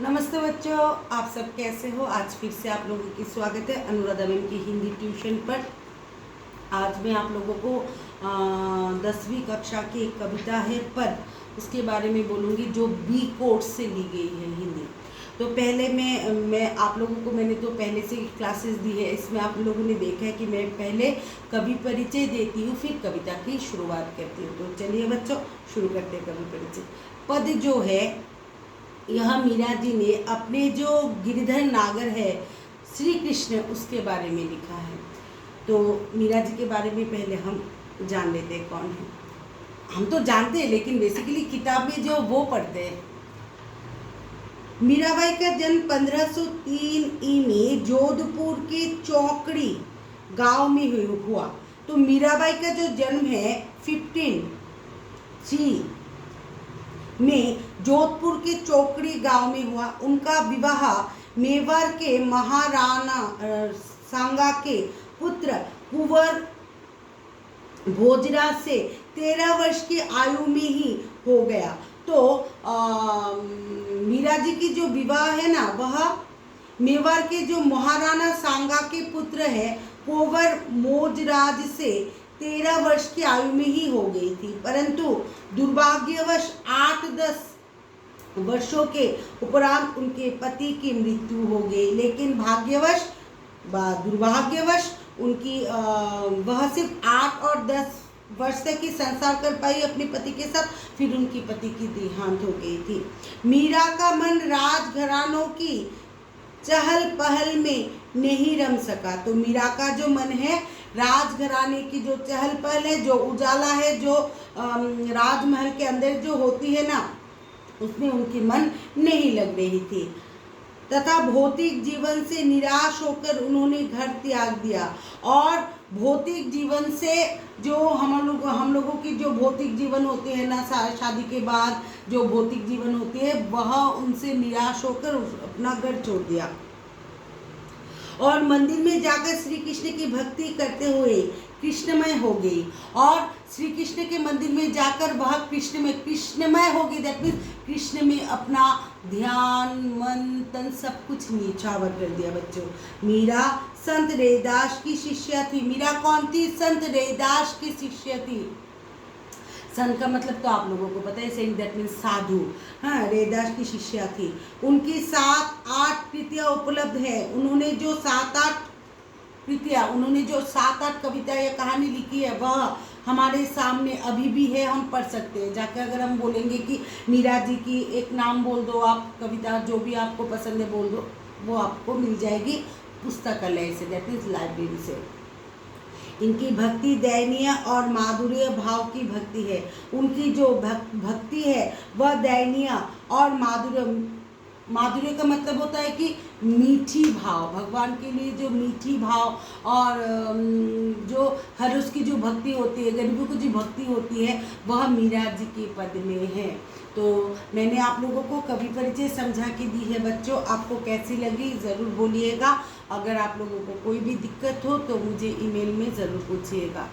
नमस्ते बच्चों, आप सब कैसे हो। आज फिर से आप लोगों की स्वागत है अनुराधा मैम की हिंदी ट्यूशन पर। आज मैं आप लोगों को 10वीं कक्षा की एक कविता है पर उसके बारे में बोलूँगी जो बी कोर्स से ली गई है हिंदी। तो पहले मैं आप लोगों को मैंने तो पहले से क्लासेस दी है। इसमें आप लोगों ने देखा है कि मैं पहले कवि परिचय देती हूँ, फिर कविता की शुरुआत करती हूँ। तो चलिए बच्चों, शुरू करते हैं कवि परिचय। पद जो है यह मीरा जी ने अपने जो गिरधर नागर है श्री कृष्ण उसके बारे में लिखा है। तो मीरा जी के बारे में पहले हम जान लेते हैं कौन है। हम तो जानते हैं लेकिन बेसिकली किताब में जो वो पढ़ते हैं। मीराबाई का जन्म 1503 में जोधपुर के चौकड़ी गांव में हुआ। तो मीराबाई का जो जन्म है 1503 में जोधपुर के चौकड़ी गांव में हुआ। उनका विवाह मेवाड़ के महाराणा सांगा के पुत्र कुंवर भोजराज से 13 वर्ष की आयु में ही हो गया। तो मीरा जी की जो विवाह है ना, वह मेवाड़ के जो महाराणा सांगा के पुत्र है कुंवर भोजराज से 13 वर्ष की आयु में ही हो गई थी। परंतु दुर्भाग्यवश 8-10 वर्षों के उपरांत उनके पति की मृत्यु हो गई। लेकिन दुर्भाग्यवश उनकी वह सिर्फ 8 और 10 वर्ष तक ही संसार कर पाई अपने पति के साथ, फिर उनकी पति की देहांत हो गई थी। मीरा का मन राजघरानों की चहल पहल में नहीं रम सका। तो मीरा का जो मन है राजघराने की जो चहल पहल है, जो उजाला है, जो राजमहल के अंदर जो होती है ना, उसमें उनकी मन नहीं लग रही थी तथा भौतिक जीवन से निराश होकर उन्होंने घर त्याग दिया। और भौतिक जीवन से जो हम लोगों की जो भौतिक जीवन होते हैं ना, शादी के बाद जो भौतिक जीवन होती है, वह उनसे निराश होकर अपना घर छोड़ दिया और मंदिर में जाकर श्री कृष्ण की भक्ति करते हुए कृष्णमय हो गई। और श्री कृष्ण के मंदिर में जाकर वह कृष्णमय हो गई। दैट मीन्स कृष्ण में अपना ध्यान, मन, तन सब कुछ न्यौछावर कर दिया बच्चों। मीरा संत रैदास की शिष्या थी। मीरा कौन थी? संत रैदास की शिष्या थी। संत का मतलब तो आप लोगों को पता है, सेंट दैट मीन्स साधु। हाँ, रैदास की शिष्या थी। उनकी 7-8 कृतियाँ उपलब्ध है। उन्होंने जो 7-8 कविता या कहानी लिखी है वह हमारे सामने अभी भी है, हम पढ़ सकते हैं जाकर। अगर हम बोलेंगे कि मीरा जी की एक नाम बोल दो, आप कविता जो भी आपको पसंद है बोल दो, वो आपको मिल जाएगी पुस्तकालय से, दैट मीन्स लाइब्रेरी से। इनकी भक्ति दयनीय और माधुर्य भाव की भक्ति है। उनकी जो भक्ति है वह दयनीय और माधुर्य का मतलब होता है कि मीठी भाव, भगवान के लिए जो मीठी भाव और जो हर उसकी जो भक्ति होती है, गरीबों की जो भक्ति होती है, वह मीरा जी के पद में है। तो मैंने आप लोगों को कवि परिचय समझा के दी है बच्चों। आपको कैसी लगी ज़रूर बोलिएगा। अगर आप लोगों को कोई भी दिक्कत हो तो मुझे ईमेल में ज़रूर पूछिएगा।